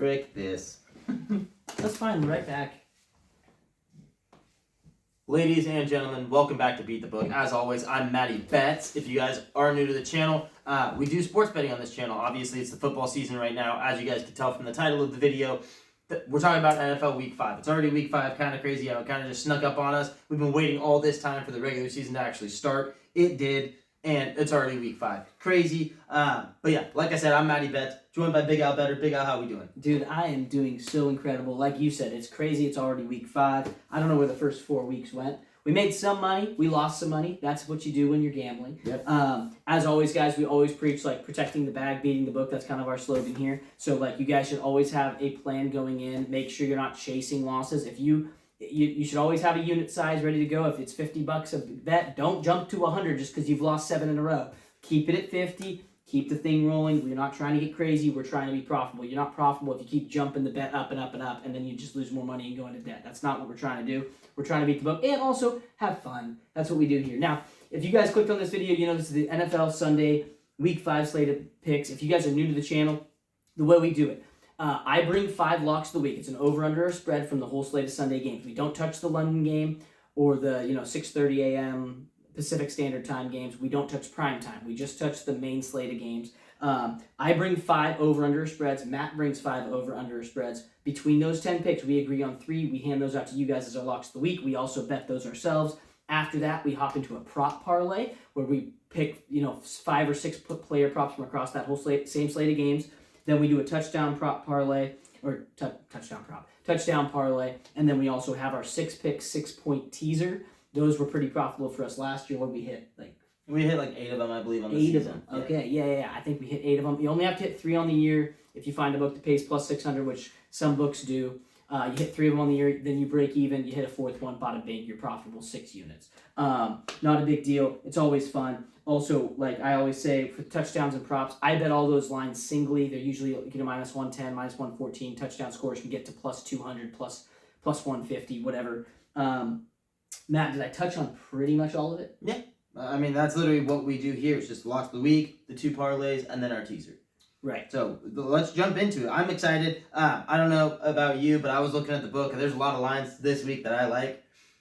Frick this. That's fine. Right back. Ladies and gentlemen, welcome back to Beat the Book. As always, I'm MattyBets. If you guys are new to the channel, we do sports betting on this channel. Obviously, it's the football season right now. As you guys can tell from the title of the video, we're talking about NFL Week 5. It's already Week 5, kind of crazy how it kind of just snuck up on us. We've been waiting all this time for the regular season to actually start. It did, and it's already Week 5. Crazy. But yeah, like I said, I'm MattyBets, joined by BigAL Bettor. BigAL, how we doing? Dude, I am doing so incredible. Like you said, it's crazy. It's already Week 5. I don't know where the first 4 weeks went. We made some money. We lost some money. That's what you do when you're gambling. Yep. As always, guys, we always preach, like, protecting the bag, beating the book. That's kind of our slogan here. So, like, you guys should always have a plan going in. Make sure you're not chasing losses. If you should always have a unit size ready to go. If it's $50 a bet, don't jump to 100 just because you've lost 7 in a row. Keep it at 50. Keep the thing rolling. We're not trying to get crazy. We're trying to be profitable. You're not profitable if you keep jumping the bet up and up and up, and then you just lose more money and go into debt. That's not what we're trying to do. We're trying to beat the book and also have fun. That's what we do here. Now, if you guys clicked on this video, you know this is the NFL Sunday Week 5 slate of picks. If you guys are new to the channel, the way we do it, I bring 5 locks of the week. It's an over, under, or spread from the whole slate of Sunday games. We don't touch the London game or the 6:30 a.m. Pacific Standard Time games. We don't touch prime time. We just touch the main slate of games. I bring 5 over, under, or spreads. Matt brings 5 over, under, or spreads. Between those 10 picks, we agree on 3. We hand those out to you guys as our locks of the week. We also bet those ourselves. After that, we hop into a prop parlay where we pick 5 or 6 player props from across that whole same slate of games. Then we do a touchdown prop parlay, or touchdown parlay, and then we also have our 6-pick, 6-point teaser. Those were pretty profitable for us last year. What we hit? We hit like 8 of them, I believe, on the 8 season. of them. Okay, yeah. I think we hit 8 of them. You only have to hit 3 on the year if you find a book that pays plus 600, which some books do. You hit 3 of them on the year, then you break even. You hit a 4th one, bada bing, you're profitable 6 units. Not a big deal. It's always fun. Also, like I always say, for touchdowns and props, I bet all those lines singly. They're usually minus 110, minus 114. Touchdown scores can get to plus 200, plus 150, whatever. Matt, did I touch on pretty much all of it? Yeah. I mean, that's literally what we do here. It's just locks of the week, the 2 parlays, and then our teaser. Right. So let's jump into it. I'm excited. I don't know about you, but I was looking at the book, and there's a lot of lines this week that I like.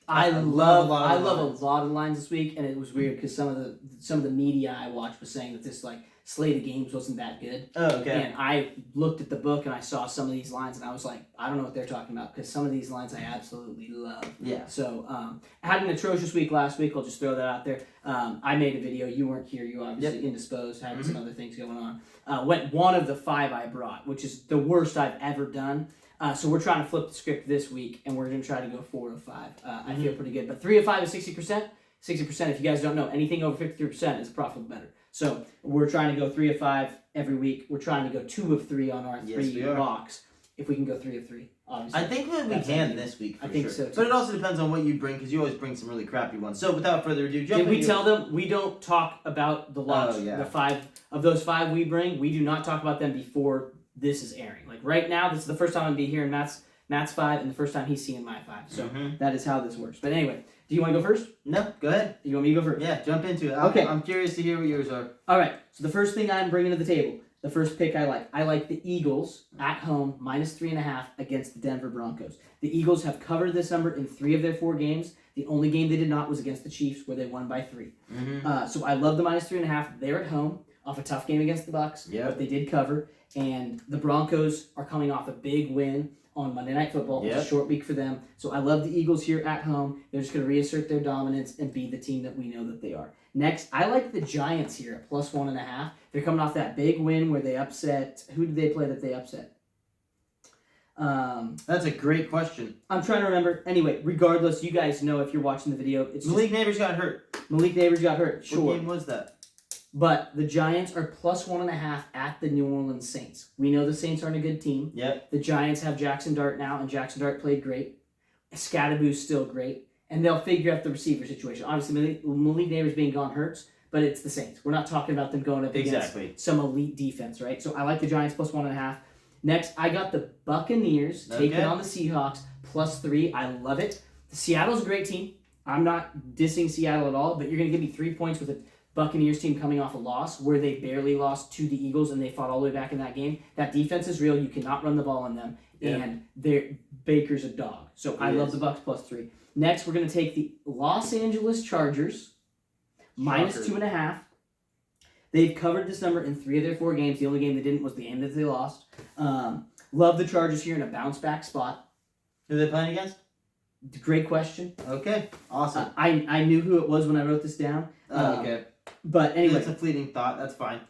I love a lot of lines this week, and it was weird because some of the media I watched was saying that this slate of games wasn't that good. Oh, okay. And I looked at the book and I saw some of these lines, and I was like, I don't know what they're talking about because some of these lines I absolutely love. Yeah. So I had an atrocious week last week. I'll just throw that out there. I made a video. You weren't here. You obviously indisposed, having some other things going on. Went one of the 5 I brought, which is the worst I've ever done. So we're trying to flip the script this week, and we're going to try to go 4 of 5. I feel pretty good. But 3 of 5 is 60%. 60%, if you guys don't know, anything over 53% is a profitable bettor. So we're trying to go 3 of 5 every week. We're trying to go 2 of 3 on our 3 locks. If we can go 3 of 3, obviously. I think that we can this week, for I think sure. so, too. But it also depends on what you bring, because you always bring some really crappy ones. So without further ado, Did we tell them we don't talk about the locks? Oh, yeah. The 5 of those 5 we bring, we do not talk about them before this is airing. Like right now, this is the first time I'm going to be here, and Matt's 5, and the first time he's seeing my 5. So that is how this works. But anyway, do you want to go first? No, go ahead. You want me to go first? Yeah, jump into it. Okay. I'm curious to hear what yours are. All right. So the first thing I'm bringing to the table, the first pick I like the Eagles at home, minus 3.5 against the Denver Broncos. The Eagles have covered this number in 3 of their 4 games. The only game they did not was against the Chiefs, where they won by 3. So I love the minus 3.5. They're at home off a tough game against the Bucs, but they did cover. And the Broncos are coming off a big win on Monday Night Football. It's a short week for them. So I love the Eagles here at home. They're just going to reassert their dominance and be the team that we know that they are. Next, I like the Giants here at plus 1.5. They're coming off that big win where they upset. Who did they play that they upset? That's a great question. I'm trying to remember. Anyway, regardless, you guys know if you're watching the video. It's Malik Neighbors got hurt. Malik Neighbors got hurt. Sure. What game was that? But the Giants are plus 1.5 at the New Orleans Saints. We know the Saints aren't a good team. Yep. The Giants have Jackson Dart now, and Jackson Dart played great. Scadaboo's still great. And they'll figure out the receiver situation. Obviously, Malik Neighbors being gone hurts, but it's the Saints. We're not talking about them going up against some elite defense, right? So I like the Giants plus 1.5. Next, I got the Buccaneers taking on the Seahawks plus 3. I love it. Seattle's a great team. I'm not dissing Seattle at all, but you're going to give me 3 points with a Buccaneers team coming off a loss where they barely lost to the Eagles and they fought all the way back in that game. That defense is real. You cannot run the ball on them. Yeah. And Baker's a dog. So I love the Bucs +3. Next, we're going to take the Los Angeles Chargers -2.5. They've covered this number in 3 of their 4 games. The only game they didn't was the game that they lost. Love the Chargers here in a bounce-back spot. Who are they playing against? Great question. Okay, awesome. I knew who it was when I wrote this down. Okay. But anyway, it's a fleeting thought. That's fine.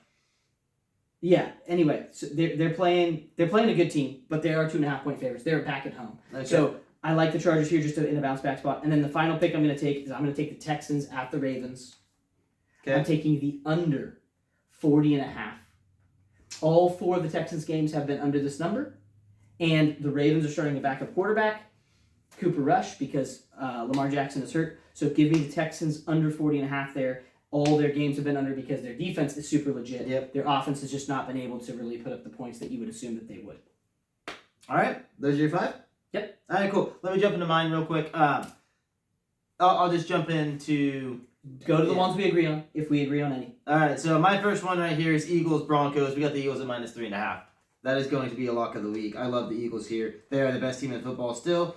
Yeah. Anyway, so they're playing a good team, but they are 2.5-point favorites. They're back at home. Okay. So I like the Chargers here just in a bounce back spot. And then the final pick I'm going to take is I'm going to take the Texans at the Ravens. Okay. I'm taking the under 40.5. All 4 of the Texans games have been under this number, and the Ravens are starting a backup quarterback, Cooper Rush, because Lamar Jackson is hurt. So give me the Texans under 40.5 there. All their games have been under because their defense is super legit. Yep. Their offense has just not been able to really put up the points that you would assume that they would. All right, those are your 5? Yep. All right, cool. Let me jump into mine real quick. I'll just jump into... Go to the ones we agree on, if we agree on any. All right, so my first one right here is Eagles-Broncos. We got the Eagles at -3.5. That is going to be a lock of the week. I love the Eagles here. They are the best team in football still.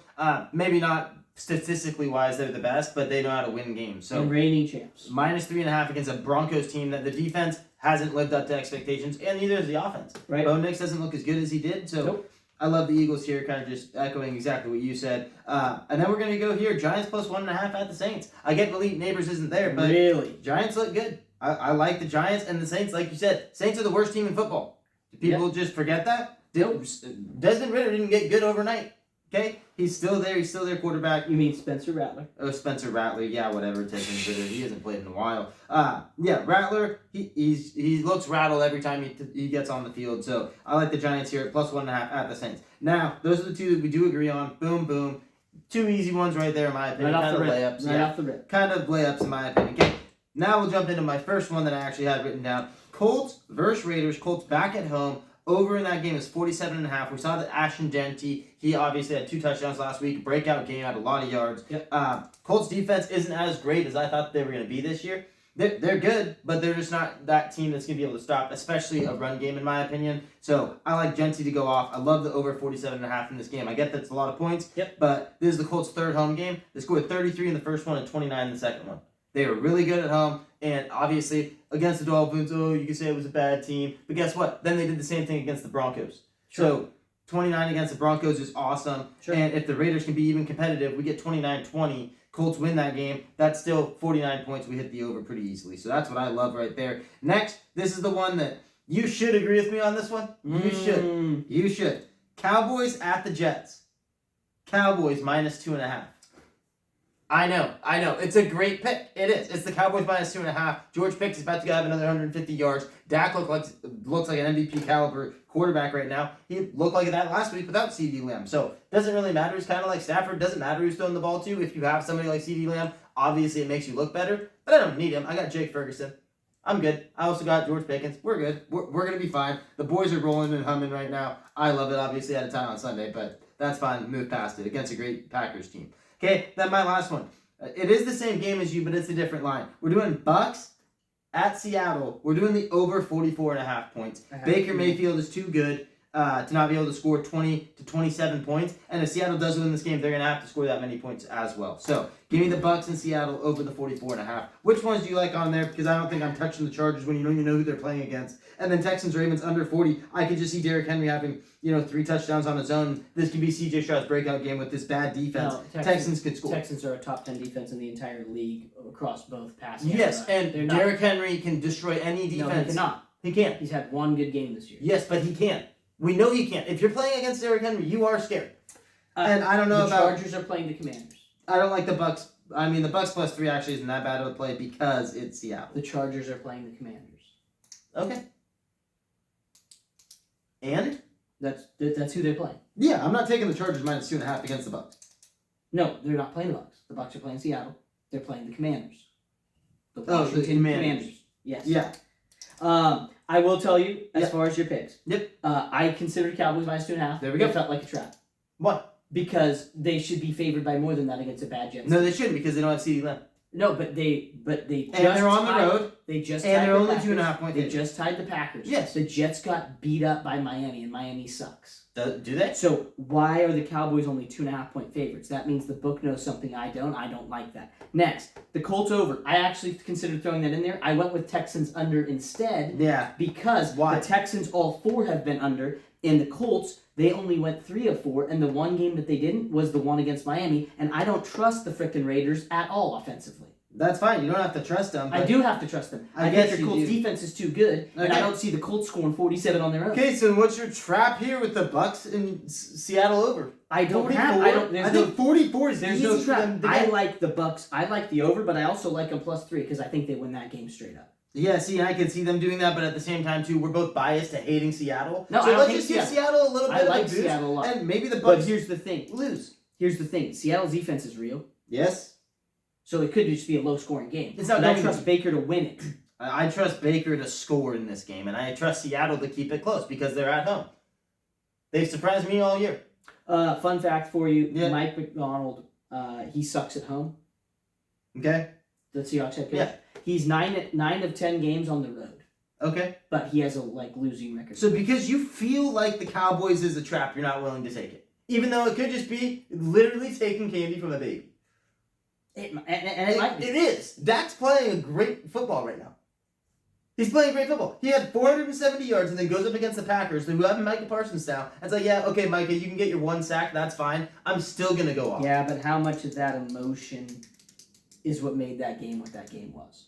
Maybe not statistically wise, they're the best, but they know how to win games. So and reigning champs. -3.5 against a Broncos team that the defense hasn't lived up to expectations, and neither has the offense. Right. Bo Nix doesn't look as good as he did, so nope. I love the Eagles here, kind of just echoing exactly what you said. And then we're going to go here, Giants +1.5 at the Saints. I get Elite Neighbors isn't there, but really? Giants look good. I like the Giants and the Saints, like you said. Saints are the worst team in football. Do people just forget that? Desmond Ridder didn't get good overnight. Okay? He's still there. He's still their quarterback. You mean Spencer Rattler? Oh, Spencer Rattler. Yeah, whatever. Desmond Ridder. He hasn't played in a while. Yeah, Rattler, he looks rattled every time he gets on the field. So I like the Giants here at +1.5 at the Saints. Now, those are the 2 that we do agree on. Boom, boom. 2 easy ones right there, in my opinion. Right kind off of the layups. Right off the rip. Kind of layups, in my opinion. Okay. Now we'll jump into my first one that I actually had written down. Colts versus Raiders. Colts back at home. Over in that game is 47.5. We saw that Ashton Genty, he obviously had 2 touchdowns last week. Breakout game, had a lot of yards. Yep. Colts defense isn't as great as I thought they were going to be this year. They're good, but they're just not that team that's going to be able to stop, especially a run game, in my opinion. So I like Genty to go off. I love the over 47.5 in this game. I get that's a lot of points, but this is the Colts' 3rd home game. They scored 33 in the first one and 29 in the second one. They were really good at home, and obviously against the Dolphins, you could say it was a bad team. But guess what? Then they did the same thing against the Broncos. Sure. So 29 against the Broncos is awesome. Sure. And if the Raiders can be even competitive, we get 29-20. Colts win that game. That's still 49 points. We hit the over pretty easily. So that's what I love right there. Next, this is the one that you should agree with me on this one. You should. Cowboys at the Jets. Cowboys -2.5. I know. It's a great pick. It is. It's the Cowboys -2.5. George Pickens is about to have another 150 yards. Dak looks like an MVP caliber quarterback right now. He looked like that last week without CD Lamb. So doesn't really matter. It's kind of like Stafford. Doesn't matter who's throwing the ball to. If you have somebody like CD Lamb, obviously it makes you look better. But I don't need him. I got Jake Ferguson. I'm good. I also got George Pickens. We're good. We're going to be fine. The boys are rolling and humming right now. I love it. Obviously out of time on Sunday, but that's fine. Move past it against a great Packers team. Okay, then my last one. It is the same game as you, but it's a different line. We're doing Bucks at Seattle. We're doing the over 44.5 points. Baker Mayfield is too good to not be able to score 20 to 27 points. And if Seattle does win this game, they're going to have to score that many points as well. So give me the Bucks in Seattle over the 44.5. Which ones do you like on there? Because I don't think I'm touching the Chargers when you don't even know who they're playing against. And then Texans Ravens under 40. I could just see Derrick Henry having 3 touchdowns on his own. This could be C.J. Stroud's breakout game with this bad defense. No, Texans could score. Texans are a top 10 defense in the entire league across both pass. Yes, and Derrick Henry can destroy any defense. No, he cannot. He can't. He's had 1 good game this year. Yes, but he can't. We know he can't. If you're playing against Derrick Henry, you are scared. And I don't know the Chargers are playing the Commanders. I don't like the Bucks. I mean, the Bucks +3 actually isn't that bad of a play because it's Seattle. The Chargers are playing the Commanders. Okay. And? That's who they're playing. Yeah, I'm not taking the Chargers -2.5 against the Bucks. No, they're not playing the Bucks. The Bucks are playing Seattle. They're playing the Commanders. The Washington Commanders. Yes. Yeah. I will tell you, as far as your picks. Yep. I considered Cowboys -2.5. There we go. It felt like a trap. What? Because they should be favored by more than that against a bad Jets. No, they shouldn't because they don't have CeeDee Lamb. No, but they just And they're on the road. They just And tied they're the only Packers. 2.5 point They favorites. just tied the Packers. Yes. The Jets got beat up by Miami, and Miami sucks. Do they? So why are the Cowboys only 2.5 point favorites? That means the book knows something I don't. I don't like that. Next, the Colts over. I actually considered throwing that in there. I went with Texans under instead. Yeah. Because Why? the Texans all 4 have been under, and the Colts, they only went 3 of 4, and the one game that they didn't was the one against Miami, and I don't trust the frickin' Raiders at all offensively. That's fine. You don't have to trust them. I do have to trust them. I guess think you their Colts do. defense is too good, and I Okay. don't see the Colts scoring 47 on their own. Okay, so what's your trap here with the Bucks in Seattle over? I don't 44? have. I don't. I think 44 is There's easy no for trap. them to I get. like the Bucks. I like the over, but I also like them +3 because I think they win that game straight up. Yeah, see, I can see them doing that, but at the same time, too, we're both biased to hating Seattle. No, so I don't let's hate just give Seattle a little bit I of like a boost, Seattle a lot. and maybe the But Bucks here's the thing. lose. Here's the thing. Seattle's defense is real, Yes. so it could just be a low-scoring game. It's not but I going to trust Baker to win it. I trust Baker to score in this game, and I trust Seattle to keep it close because they're at home. They've surprised me all year. Fun fact for you: Yeah. Mike McDonald, he sucks at home. Okay? The Seahawks head coach. Yeah. He's 9 of 10 games on the road, Okay. but he has a losing record. So because you feel like the Cowboys is a trap, you're not willing to take it. Even though it could just be literally taking candy from a baby. And it might be. It is. Dak's playing a great football right now. He's playing great football. He had 470 yards and then goes up against the Packers, who have Micah Parsons now. It's like, yeah, okay, Micah, you can get your 1 sack. That's fine. I'm still going to go off. Yeah, but how much of that emotion is what made that game what that game was?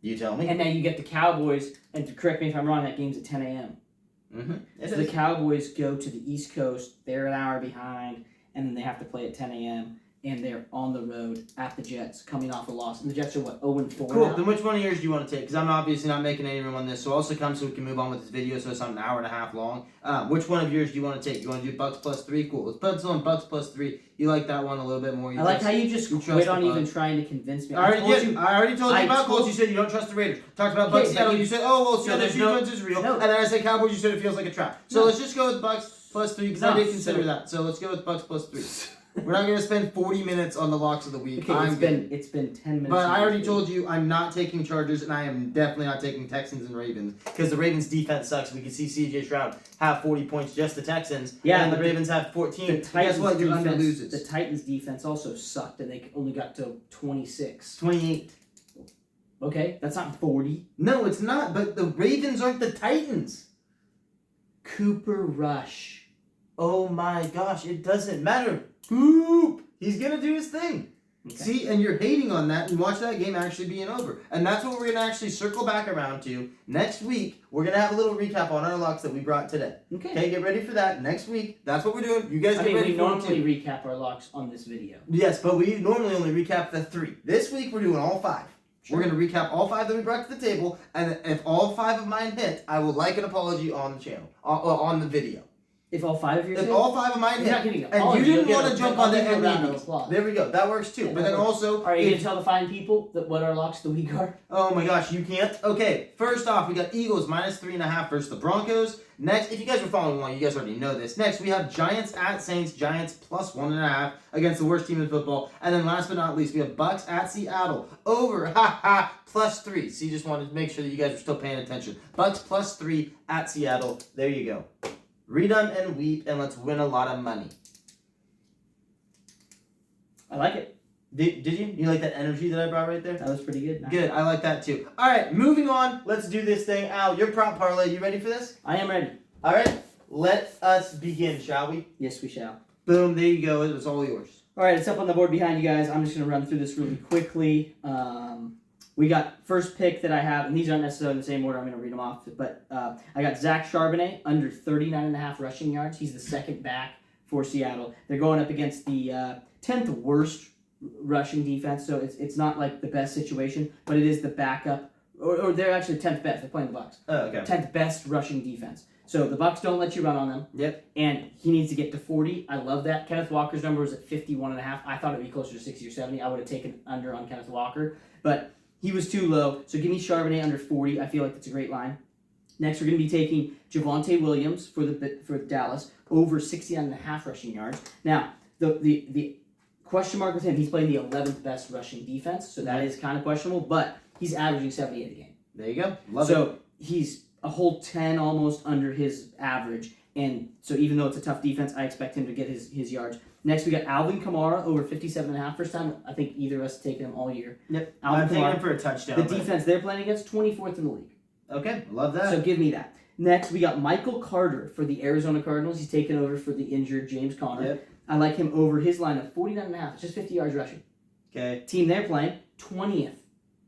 You tell me. And then you get the Cowboys, and to correct me if I'm wrong, that game's at 10 a.m. Mm-hmm. So the Cowboys go to the East Coast, they're an hour behind, and then they have to play at 10 a.m., and they're on the road at the Jets, coming off a loss. And the Jets are, 0-4 Cool. now? Then which one of yours do you want to take? Because I'm obviously not making any room on this, so also come so we can move on with this video so it's not an hour and a half long. Which one of yours do you want to take? You want to do Bucks +3? Cool. Let's pencil on Bucks +3. You like that one a little bit more. I like how you just you trust quit the on even Bucks. trying to convince me. I already told you I about told- Colts. You said you don't trust the Raiders. Talked about Okay, Bucks Seattle. but You said, oh, well, so Seattle's there's no- defense is real. no. And then I said Cowboys. You said it feels like a trap. So No. let's just go with Bucks +3 because I No, did consider so- that. So let's go with Bucks +3. We're not going to spend 40 minutes on the locks of the week. Okay, I'm it's been 10 minutes. But I already now. told you I'm not taking Chargers, and I am definitely not taking Texans and Ravens because the Ravens' defense sucks. We can see C.J. Stroud have 40 points, just the Texans. Yeah, and the but Ravens have 14. The And guess Titans what? Your under defense, loses. the Titans defense also sucked, and they only got to 26. 28. Okay, that's not 40. No, it's not. But the Ravens aren't the Titans. Cooper Rush. Oh my gosh! It doesn't matter. Boop. He's gonna do his thing. Okay. See, and you're hating on that, and watch that game actually being over. And that's what we're going to actually circle back around to. Next week, we're going to have a little recap on our locks that we brought today. Okay, get ready for that. Next week, that's what we're doing. You guys get ready we for it normally too. recap our locks on this video. Yes, but we normally only recap the 3. This week, we're doing all 5. Sure. We're going to recap all 5 that we brought to the table, and if all 5 of mine hit, I will like an apology on the channel, on the video. If all 5 of yours If hit, all 5 of mine you're hit, not getting an and apology, you you'll didn't get want a- to jump I'll on the give you a round of MVP, applause. there we go. That works too. Yeah, But that then works. also, Are you if- going to tell the fine people what our locks of the week are? oh my gosh, you can't? Okay, first off, we got Eagles -3.5 versus the Broncos. Next, if you guys were following along, you guys already know this. Next, we have Giants at Saints. Giants +1.5 against the worst team in football. And then last but not least, we have Bucks at Seattle. Over, +3. So you just wanted to make sure that you guys are still paying attention. Bucks +3 at Seattle. There you go. Redone and weep, and let's win a lot of money. I like it. Did you? You like that energy that I brought right there? That was pretty good. Good, I like that too. All right, moving on. Let's do this thing. Al, your prop parlay. You ready for this? I am ready. All right, let us begin, shall we? Yes, we shall. Boom, there you go. It was all yours. All right, it's up on the board behind you guys. I'm just going to run through this really quickly. We got first pick that I have, and these aren't necessarily in the same order. I'm going to read them off. But I got Zach Charbonnet under 39.5 rushing yards. He's the second back for Seattle. They're going up against the 10th worst rushing defense, so it's not like the best situation, but it is the backup, or they're actually 10th best. They're playing the Bucks. Oh, okay. 10th best rushing defense. So the Bucks don't let you run on them. Yep. And he needs to get to 40. I love that. Kenneth Walker's number was at 51.5. I thought it would be closer to 60 or 70. I would have taken under on Kenneth Walker, but he was too low. So give me Charbonnet under 40. I feel like that's a great line. Next, we're going to be taking Javonte Williams for Dallas over 69.5 rushing yards. Now, the question mark with him. He's playing the 11th best rushing defense, so that is kind of questionable. But he's averaging 78 a game. There you go. Love it. So he's a whole 10 almost under his average. And so even though it's a tough defense, I expect him to get his yards. Next, we got Alvin Kamara over 57.5. First time I think either of us have taken him all year. Yep. Alvin I'm taking Kamara, him for a touchdown. the defense they're playing against, 24th in the league. Okay, love that. So give me that. Next, we got Michael Carter for the Arizona Cardinals. He's taken over for the injured James Conner. Yep. I like him over his line of 49.5. It's just 50 yards rushing. Okay. Team they're playing, 20th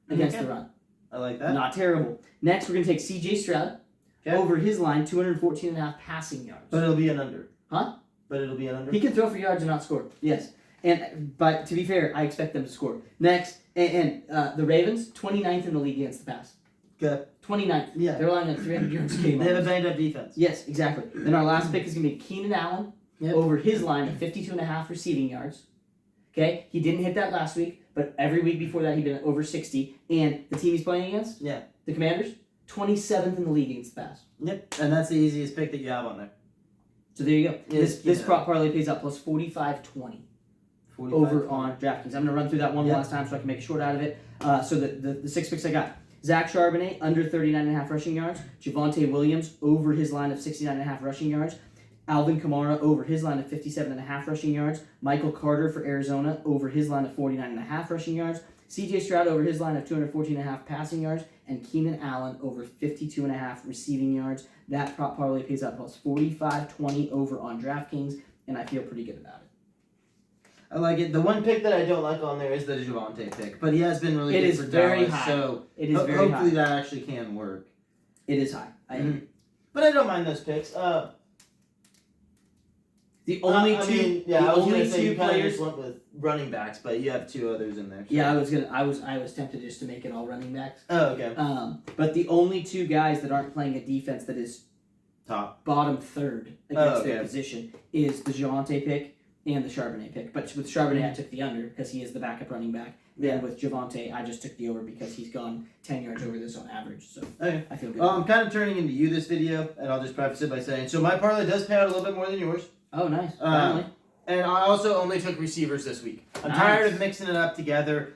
against the run. I like that. Not terrible. Next, we're going to take C.J. Stroud over his line, 214.5 passing yards. But it'll be an under. Huh? But it'll be an under. He can throw for yards and not score. Yes. But to be fair, I expect them to score. Next, the Ravens, 29th in the league against the pass. Good. 29th. Yeah. They're relying on 300 yards a game. They have a banged up defense. Yes, exactly. Then our last pick is going to be Keenan Allen over his line of 52.5 receiving yards. Okay? He didn't hit that last week, but every week before that he'd been over 60. And the team he's playing against? Yeah. The Commanders? 27th in the league against the pass. Yep. And that's the easiest pick that you have on there. So there you go. Yes, This prop parlay pays out plus 45.20 over on DraftKings. I'm going to run through that one last time so I can make a short out of it. So the 6 picks I got. Zach Charbonnet, under 39.5 rushing yards. Javonte Williams, over his line of 69.5 rushing yards. Alvin Kamara, over his line of 57.5 rushing yards. Michael Carter for Arizona, over his line of 49.5 rushing yards. C.J. Stroud, over his line of 214.5 passing yards. And Keenan Allen, over 52.5 receiving yards. That prop parlay pays out plus 45.20 over on DraftKings, and I feel pretty good about it. I like it. The one pick that I don't like on there is the Javonte pick, but he has been really good for very Dallas, high. so it is very hopefully high. that actually can work. It is high. But I don't mind those picks. The only I two, mean, yeah, the I was only gonna say two you kind of players. just went with running backs, but you have 2 others in there. So. Yeah, I was tempted just to make it all running backs. Oh, okay. But the only 2 guys that aren't playing a defense that is Top bottom third against their position is the Javonte pick and the Charbonnet pick. But with Charbonnet, I took the under because he is the backup running back. Then with Javonte, I just took the over because he's gone 10 yards over this on average. So okay. I feel good. I'm kind of turning into you this video, and I'll just preface it by saying, so my parlay does pay out a little bit more than yours. Oh, nice. Finally. And I also only took receivers this week. I'm Nice. tired of mixing it up together.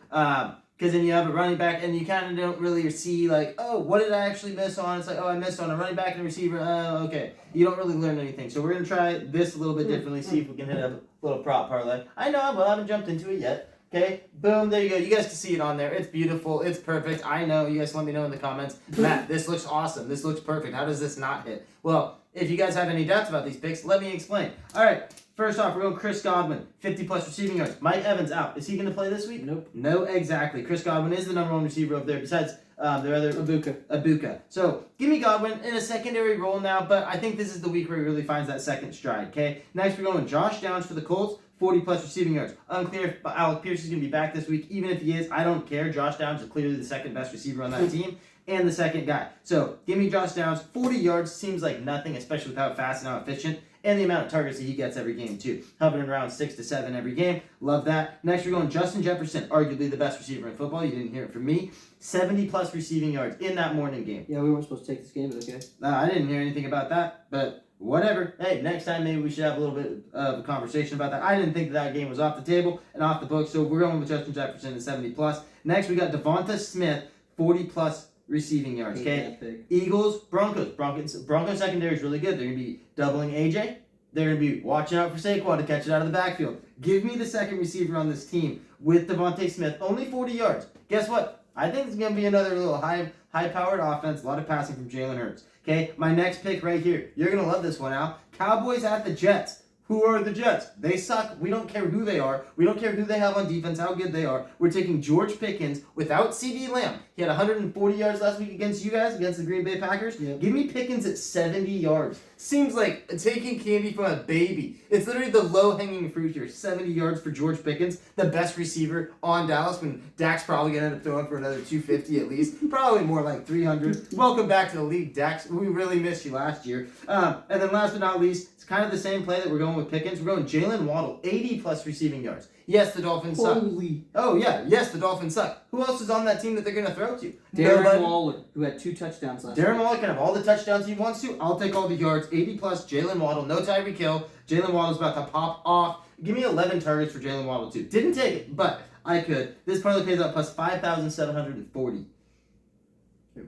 Because then you have a running back, and you kind of don't really see, like, oh, what did I actually miss on? It's like, oh, I missed on a running back and a receiver. Oh, okay. You don't really learn anything. So we're going to try this a little bit differently, see if we can hit a little prop parlay. I know, I haven't jumped into it yet. Okay, boom, there you go. You guys can see it on there. It's beautiful. It's perfect. I know. You guys let me know in the comments. Matt, this looks awesome. This looks perfect. How does this not hit? Well, if you guys have any doubts about these picks, let me explain. All right. First off, we're going Chris Godwin, 50-plus receiving yards. Mike Evans out. Is he going to play this week? Nope. No, exactly. Chris Godwin is the number 1 receiver over there besides their other... Ibuka. So, give me Godwin in a secondary role now, but I think this is the week where he really finds that second stride, okay? Next, we're going Josh Downs for the Colts, 40-plus receiving yards. Unclear if Alec Pierce is going to be back this week. Even if he is, I don't care. Josh Downs is clearly the second best receiver on that team. And the second guy. So, give me Josh Downs. 40 yards seems like nothing, especially with how fast and how efficient. And the amount of targets that he gets every game, too. Hovering around 6 to 7 every game. Love that. Next, we're going Justin Jefferson, arguably the best receiver in football. You didn't hear it from me. 70-plus receiving yards in that morning game. Yeah, we weren't supposed to take this game, but okay. I didn't hear anything about that, but whatever. Hey, next time maybe we should have a little bit of a conversation about that. I didn't think that game was off the table and off the book, so we're going with Justin Jefferson at 70-plus. Next, we got Devonta Smith, 40-plus receiving yards, okay? Eagles, Broncos. Broncos secondary is really good. They're going to be doubling AJ. They're going to be watching out for Saquon to catch it out of the backfield. Give me the second receiver on this team with Devonta Smith. Only 40 yards. Guess what? I think it's going to be another little high-powered offense. A lot of passing from Jalen Hurts. Okay, my next pick right here. You're going to love this one, Al. Cowboys at the Jets. Who are the Jets? They suck. We don't care who they are. We don't care who they have on defense, how good they are. We're taking George Pickens without CeeDee Lamb. He had 140 yards last week against you guys, against the Green Bay Packers. Yep. Give me Pickens at 70 yards. Seems like taking candy from a baby. It's literally the low-hanging fruit here. 70 yards for George Pickens, the best receiver on Dallas, when Dak's probably going to end up throwing for another 250 at least. Probably more like 300. Welcome back to the league, Dax. We really missed you last year. And then last but not least, It's kind of the same play that we're going with Pickens. We're going Jalen Waddle, 80-plus receiving yards. Yes, the Dolphins suck. Oh, yeah. Yes, the Dolphins suck. Who else is on that team that they're going to throw to? Darren Waller, who had 2 touchdowns last week. Darren Waller can have all the touchdowns he wants to. I'll take all the yards. 80-plus, Jalen Waddle. No Tyreek Hill. Jalen Waddle's about to pop off. Give me 11 targets for Jalen Waddle, too. Didn't take it, but I could. This parlay pays out plus 5,740.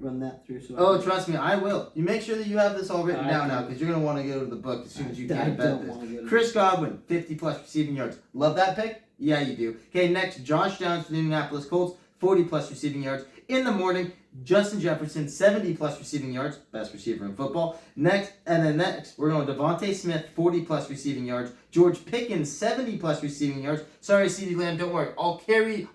Run that through. So trust me, I will. You make sure that you have this all written down now, because you're going to want to go to the book as soon as you can bet this. Chris Godwin, 50-plus receiving yards. Love that pick? Yeah, you do. Okay, next, Josh Downs for the Indianapolis Colts, 40-plus receiving yards. In the morning, Justin Jefferson, 70-plus receiving yards. Best receiver in football. Next, we're going Devontae Smith, 40-plus receiving yards. George Pickens, 70-plus receiving yards. Sorry, CeeDee Lamb, don't worry.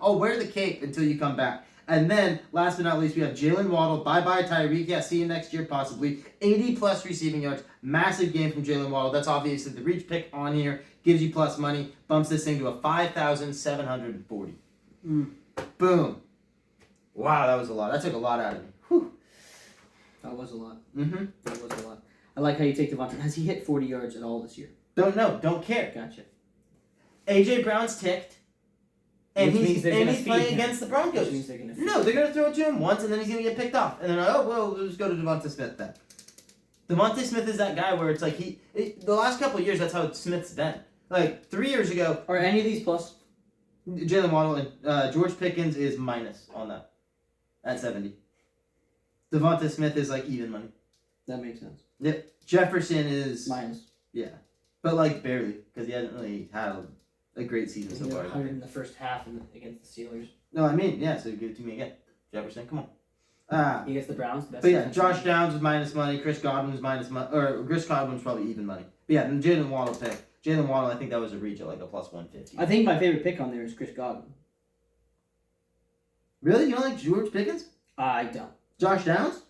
I'll wear the cape until you come back. And then, last but not least, we have Jalen Waddle. Bye-bye, Tyreek. Yeah, see you next year, possibly. 80-plus receiving yards. Massive game from Jalen Waddle. That's obviously the reach pick on here. Gives you plus money. Bumps this thing to a 5,740. Boom. Wow, that was a lot. That took a lot out of me. Whew. That was a lot. Mm-hmm. That was a lot. I like how you take Devontae. Has he hit 40 yards at all this year? Don't know. Don't care. Gotcha. A.J. Brown's ticked. And he's playing him. against the Broncos. Which means they're gonna No, they're going to throw it to him once, and then he's going to get picked off. And then, we'll just go to Devontae Smith then. Devontae Smith is that guy where it's like the last couple of years, that's how Smith's been. Like, 3 years ago. Are any of these plus? Jalen Waddle and George Pickens is minus on that at 70. Devontae Smith is like even money. That makes sense. Yep. Jefferson is minus. Yeah. But like barely, because he hasn't really had a great season so far. 100 in the first half against the Steelers. No, I mean, yeah, so give it to me again. Jefferson, come on. He gets the Browns. But yeah, Josh Downs is minus money. Chris Godwin's minus money. Or Chris Godwin's probably even money. But yeah, and Jalen Waddle pick. Jalen Waddle, I think that was a reach at like a plus 150. I think my favorite pick on there is Chris Godwin. Really? You don't like George Pickens? I don't. Josh Downs?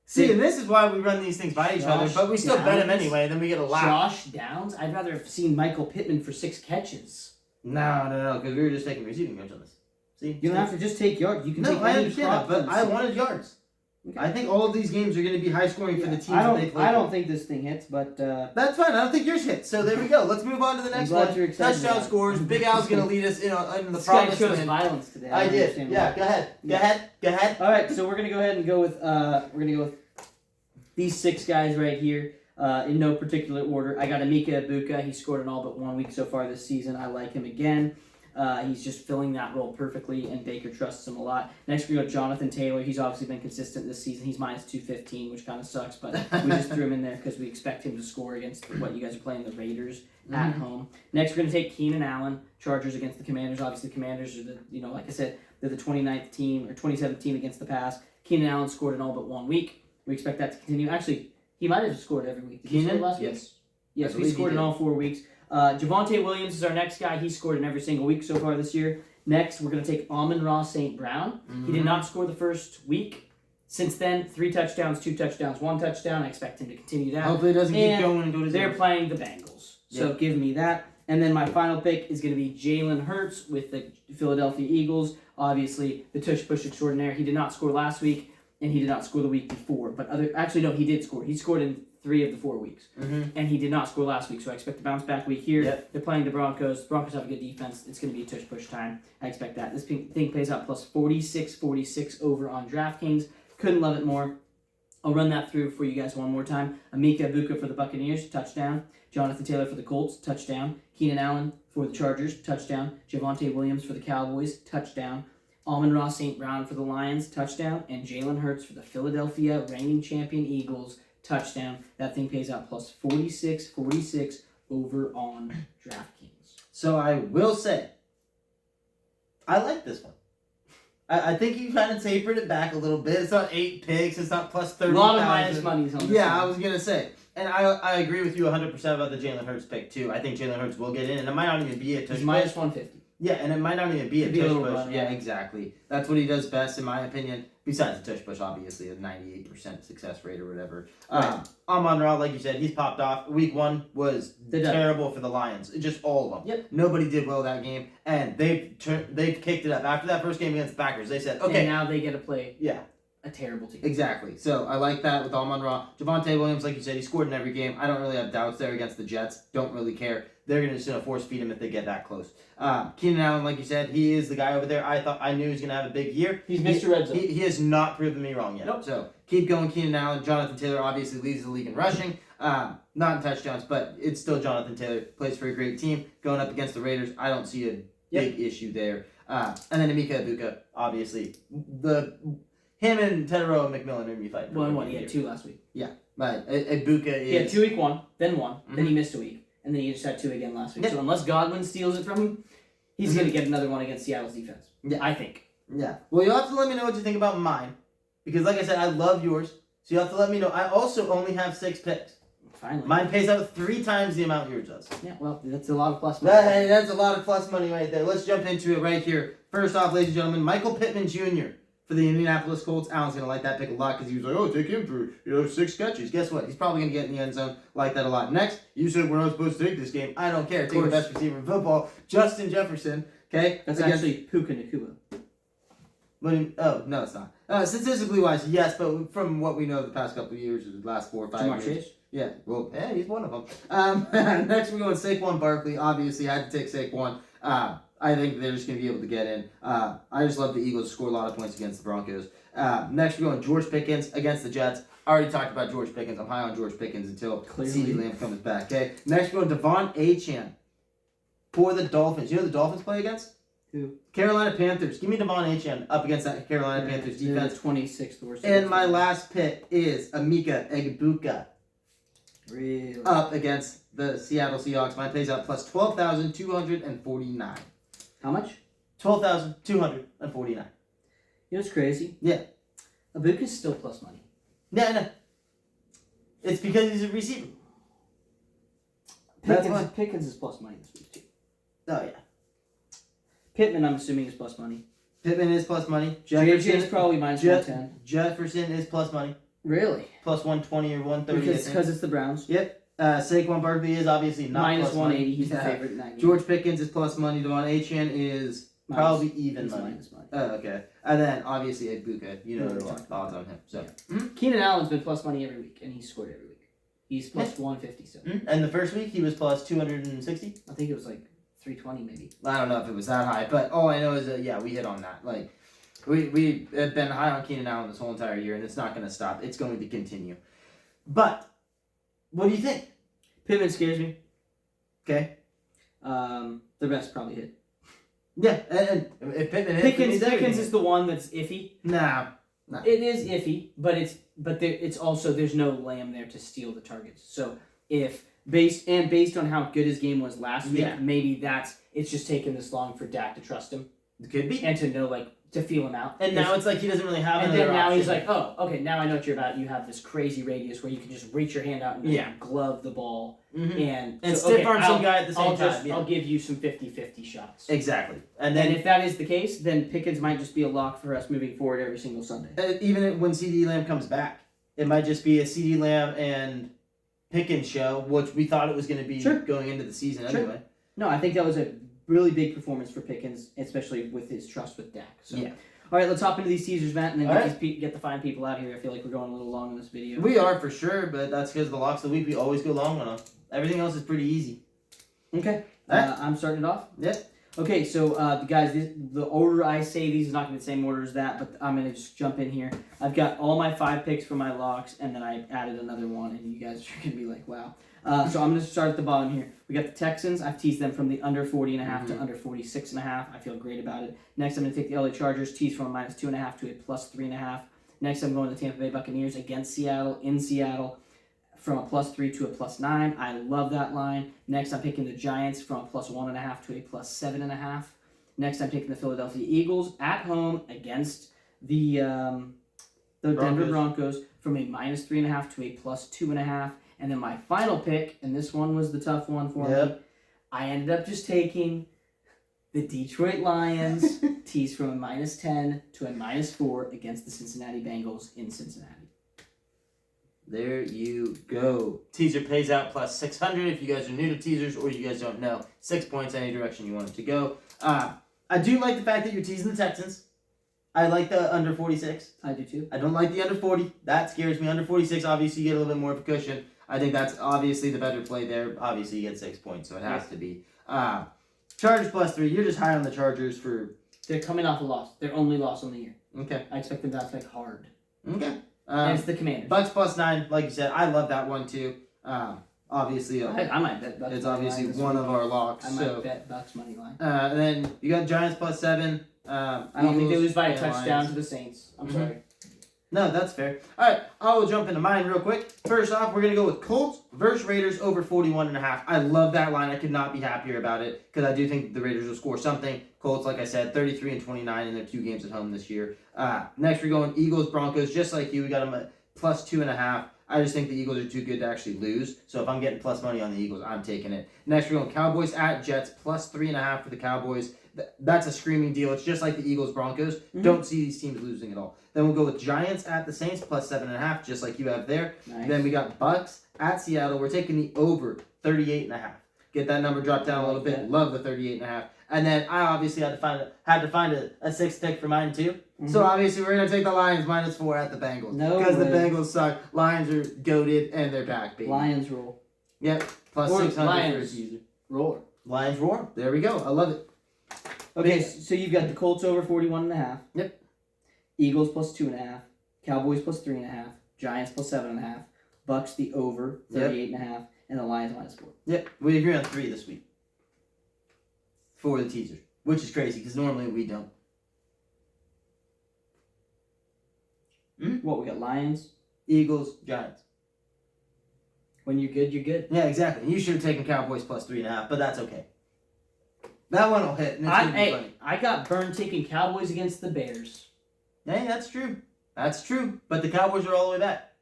See, and this is why we run these things by each other, but we still bet him anyway, then we get a laugh. Josh Downs? I'd rather have seen Michael Pittman for 6 catches. No, because we were just taking receiving yards on this. See? You don't have to just take yards. You can take I understand that, but I wanted yards. Okay. I think all of these games are going to be high scoring for the teams that they play. I don't think this thing hits, but that's fine. I don't think yours hits. So there we go. Let's move on to the next one. Touchdown scores. Big Al's going to lead us in the promised land. Violence today. I did. Yeah. Go ahead. All right. So we're going to go ahead and go with these 6 guys right here. In no particular order. I got Emeka Egbuka. He scored in all but 1 week so far this season. I like him again. He's just filling that role perfectly, and Baker trusts him a lot. Next, we got Jonathan Taylor. He's obviously been consistent this season. He's minus 215, which kind of sucks, but we just threw him in there because we expect him to score against what you guys are playing, the Raiders at home. Next, we're going to take Keenan Allen, Chargers against the Commanders. Obviously, the Commanders are like I said, they're the 29th team, or 27th team against the pass. Keenan Allen scored in all but 1 week. We expect that to continue. Actually, he might have scored every week. Did Keenan? Last week? Yes, he scored in all 4 weeks. Javonte Williams is our next guy. He scored in every single week so far this year. Next, we're going to take Amon-Ra St. Brown. He did not score the first week. Since then, 3 touchdowns, 2 touchdowns, 1 touchdown. I expect him to continue that. Hopefully it doesn't keep going and go to 0. They're playing the Bengals. So give me that. And then my final pick is going to be Jalen Hurts with the Philadelphia Eagles. Obviously, the tush-push extraordinaire. He did not score last week, and he did not score the week before. But he did score. He scored in 3 of the 4 weeks. And he did not score last week, so I expect a bounce-back week here. Yep. They're playing the Broncos. The Broncos have a good defense. It's going to be a tush-push time. I expect that. This thing pays out plus 46 over on DraftKings. Couldn't love it more. I'll run that through for you guys one more time. Emeka Egbuka for the Buccaneers, touchdown. Jonathan Taylor for the Colts, touchdown. Keenan Allen for the Chargers, touchdown. Javonte Williams for the Cowboys, touchdown. Amon-Ra St. Brown for the Lions, touchdown. And Jalen Hurts for the Philadelphia reigning champion Eagles, touchdown. That thing pays out plus 46 over on DraftKings. So I will say, I like this one. I think you kind of tapered it back a little bit. It's not 8 picks. It's not plus 30. A lot of minus money on this. Yeah, I was going to say. And I agree with you 100% about the Jalen Hurts pick, too. I think Jalen Hurts will get in, and it might not even be a touch. Minus 150. Yeah, and it might not even be a tush push. Run, yeah, exactly. That's what he does best, in my opinion. Besides the tush push, obviously, a 98% success rate or whatever. Right. Amon-Ra, like you said, he's popped off. Week 1 was terrible for the Lions. Just all of them. Yep. Nobody did well that game, and they've kicked it up. After that first game against the Packers, they said, okay. And now they get to play. Yeah. a terrible team. Exactly. So I like that with Amon-Ra. Javonte Williams, like you said, he scored in every game. I don't really have doubts there against the Jets. Don't really care. They're going to just force feed him if they get that close. Keenan Allen, like you said, he is the guy over there. I knew he was going to have a big year. He's Mr. Red Zone. He has not proven me wrong yet. Nope. So keep going, Keenan Allen. Jonathan Taylor obviously leads the league in rushing. Not in touchdowns, but it's still Jonathan Taylor. Plays for a great team. Going up against the Raiders, I don't see a big issue there. And then Emeka Egbuka, obviously. Him and Tedero and McMillan are going to be fighting. 1-1. He had 2 last week. Yeah. But Egbuka is... He had 2 week 1, then 1, then he missed a week. And then he just had 2 again last week. Yeah. So unless Godwin steals it from him, he's going to get another one against Seattle's defense. Yeah. I think. Yeah. Well, you'll have to let me know what you think about mine. Because like I said, I love yours. So you'll have to let me know. I also only have 6 picks. Finally. Mine pays out 3 times the amount yours does. Yeah, well, that's a lot of plus money. Hey, that's a lot of plus money right there. Let's jump into it right here. First off, ladies and gentlemen, Michael Pittman Jr. for the Indianapolis Colts. Alan's going to like that pick a lot because he was like, oh, take him for 6 catches. Guess what? He's probably going to get in the end zone. Like that a lot. Next, you said we're not supposed to take this game. I don't care. Take the best receiver in football, Justin Jefferson. Okay? That's actually Puka Nacua. Oh, no, it's not. Statistically wise, yes, but from what we know the past couple of years, the last 4 or 5 Jamar years. Chase? Yeah, well, he's one of them. Next, we're going Saquon Barkley. Obviously, I had to take Saquon. I think they're just going to be able to get in. I just love the Eagles to score a lot of points against the Broncos. Next, we're going George Pickens against the Jets. I already talked about George Pickens. I'm high on George Pickens until CeeDee Lamb comes back. Okay. Next, we're going Devon Achane for the Dolphins. You know who the Dolphins play against? Who? Carolina Panthers. Give me Devon Achane up against that Carolina Panthers defense. 26th worst. And my last pick is Emeka Egbuka. Really? Up against the Seattle Seahawks. Mine pays out plus 12,249. How much? 12,249. You know what's crazy? Yeah. Abuka's still plus money. Yeah, I know. It's because he's a receiver. That's why. Pickens is plus money this week too. Oh, yeah. Pittman, I'm assuming, is plus money. Pittman is plus money. JJ is probably minus 110. Jefferson is plus money. Really? Plus 120 or 130. Because it's the Browns. Yep. Saquon Barkley is obviously not minus plus 180. money. He's the favorite in that game. George Pickens is plus money. Devon Achane is probably even money. Minus money. Oh, okay. And then obviously Egbuka. You know the odds on him. So Keenan Allen's been plus money every week, and he's scored every week. He's plus 157. And the first week he was plus 260. I think it was like 320 maybe. I don't know if it was that high, but all I know is that we hit on that. Like we have been high on Keenan Allen this whole entire year, and it's not going to stop. It's going to continue. But what do you think? Pittman scares me. Okay. The rest probably hit. Yeah, and if Pittman hits, Pickens is the one that's iffy. Nah. It is iffy, but it's also there's no Lamb there to steal the targets. So if based on how good his game was last week, maybe it's just taken this long for Dak to trust him. It could be. And to know to feel him out. And now it's like he doesn't really have another then now option. he's like, oh, okay, now I know what you're about. You have this crazy radius where you can just reach your hand out and glove the ball. And stiff arm some guy at the same time. I'll give you some 50-50 shots. Exactly. And if that is the case, then Pickens might just be a lock for us moving forward every single Sunday. Even when CeeDee Lamb comes back, it might just be a CeeDee Lamb and Pickens show, which we thought it was going to be going into the season anyway. No, I think that was a really big performance for Pickens, especially with his trust with Dak. So. Yeah. All right, let's hop into these teasers, Matt, and then get the fine people out of here. I feel like we're going a little long in this video. We are for sure, but that's because the locks of the week we always go long on them. Everything else is pretty easy. Okay. I'm starting it off. Yep. Okay, so guys, the order I say these is not going to be the same order as that, but I'm going to just jump in here. I've got all my 5 picks for my locks, and then I added another one, and you guys are going to be like, wow. So I'm going to start at the bottom here. We got the Texans. I've teased them from the under 40.5 to under 46.5. I feel great about it. Next, I'm going to take the LA Chargers, tease from a minus 2.5 to a plus 3.5. Next, I'm going to the Tampa Bay Buccaneers against Seattle, in Seattle, from a plus 3 to a plus 9. I love that line. Next, I'm picking the Giants from a plus 1.5 to a plus 7.5. Next, I'm taking the Philadelphia Eagles at home against the Denver Broncos from a minus 3.5 to a plus 2.5. And then my final pick, and this one was the tough one for me, I ended up just taking the Detroit Lions, tease from a minus 10 to a minus 4 against the Cincinnati Bengals in Cincinnati. There you go. Teaser pays out plus 600 if you guys are new to teasers or you guys don't know. 6 points any direction you want it to go. I do like the fact that you're teasing the Texans. I like the under 46. I do too. I don't like the under 40. That scares me. Under 46, obviously, you get a little bit more of a cushion. I think that's obviously the better play there. Obviously, you get 6 points, so it has to be. Chargers +3. You're just high on the Chargers for... They're coming off a loss. Their only loss on the year. Okay. I expect them to attack hard. Okay. And it's the Commanders. Bucks +9. Like you said, I love that one too. Obviously, I might bet Bucks. it's obviously one of our locks. I might bet Bucks money line. And then you got Giants +7. I don't think they lose by a touchdown to the Saints. I'm sorry. No, that's fair. All right, I will jump into mine real quick. First off, we're going to go with Colts versus Raiders over 41.5. I love that line. I could not be happier about it because I do think the Raiders will score something. Colts, like I said, 33-29 in their 2 games at home this year. Next, we're going Eagles Broncos. Just like you, we got them at +2.5. I just think the Eagles are too good to actually lose. So if I'm getting plus money on the Eagles, I'm taking it. Next, we're going Cowboys at Jets +3.5 for the Cowboys. That's a screaming deal. It's just like the Eagles Broncos. Don't see these teams losing at all. Then we'll go with Giants at the Saints +7.5, just like you have there. Nice. Then we got Bucks at Seattle. We're taking the over 38.5. Get that number dropped down a little bit. Love the 38.5. And then I obviously had to find a 6th pick for mine too. So obviously we're gonna take the Lions -4 at the Bengals. No, because the Bengals suck. Lions are goated and they're back, baby. Lions roll. Yep. +600 Lions for a teaser. Roar. Lions roar. There we go. I love it. Okay, so you've got the Colts over 41.5. Yep. Eagles +2.5. Cowboys +3.5. Giants +7.5. Bucks the over 38.5, and the Lions -4. Yep. We agree on 3 this week for the teaser, which is crazy because normally we don't. What we got? Lions. Eagles, Giants. When you're good, you're good. Yeah, exactly. You should have taken Cowboys +3.5, but that's okay. That one will hit, and it's gonna be funny. I got burned taking Cowboys against the Bears. Hey, that's true. That's true. But the Cowboys are all the way back.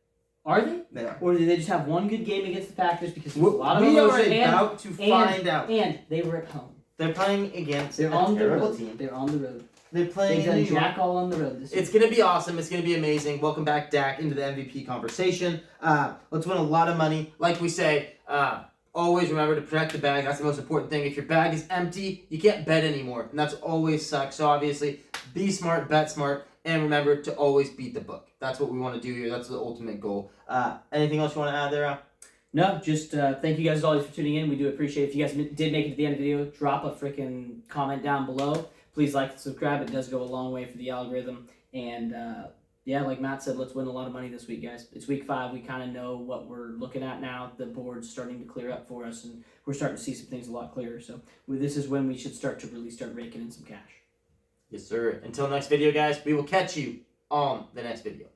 Are they? They are. Or did they just have one good game against the Packers because there was a lot of we emotion? are about to find out. And they were at home. They're playing against They're a on the terrible road. team. They're on the road. They're playing They've done in New York. jack all on the road this year. It's going to be awesome. It's going to be amazing. Welcome back, Dak, into the MVP conversation. Let's win a lot of money. Like we say, always remember to protect the bag. That's the most important thing. If your bag is empty, you can't bet anymore. And that's always sucks. So obviously, be smart, bet smart, and remember to always beat the book. That's what we want to do here. That's the ultimate goal. Anything else you want to add there, Al? No, just thank you guys as always for tuning in. We do appreciate it. If you guys did make it to the end of the video, drop a freaking comment down below. Please like and subscribe. It does go a long way for the algorithm. And yeah, like Matt said, let's win a lot of money this week, guys. It's week 5. We kind of know what we're looking at now. The board's starting to clear up for us, and we're starting to see some things a lot clearer. So this is when we should start to really start raking in some cash. Yes, sir. Until next video, guys, we will catch you on the next video.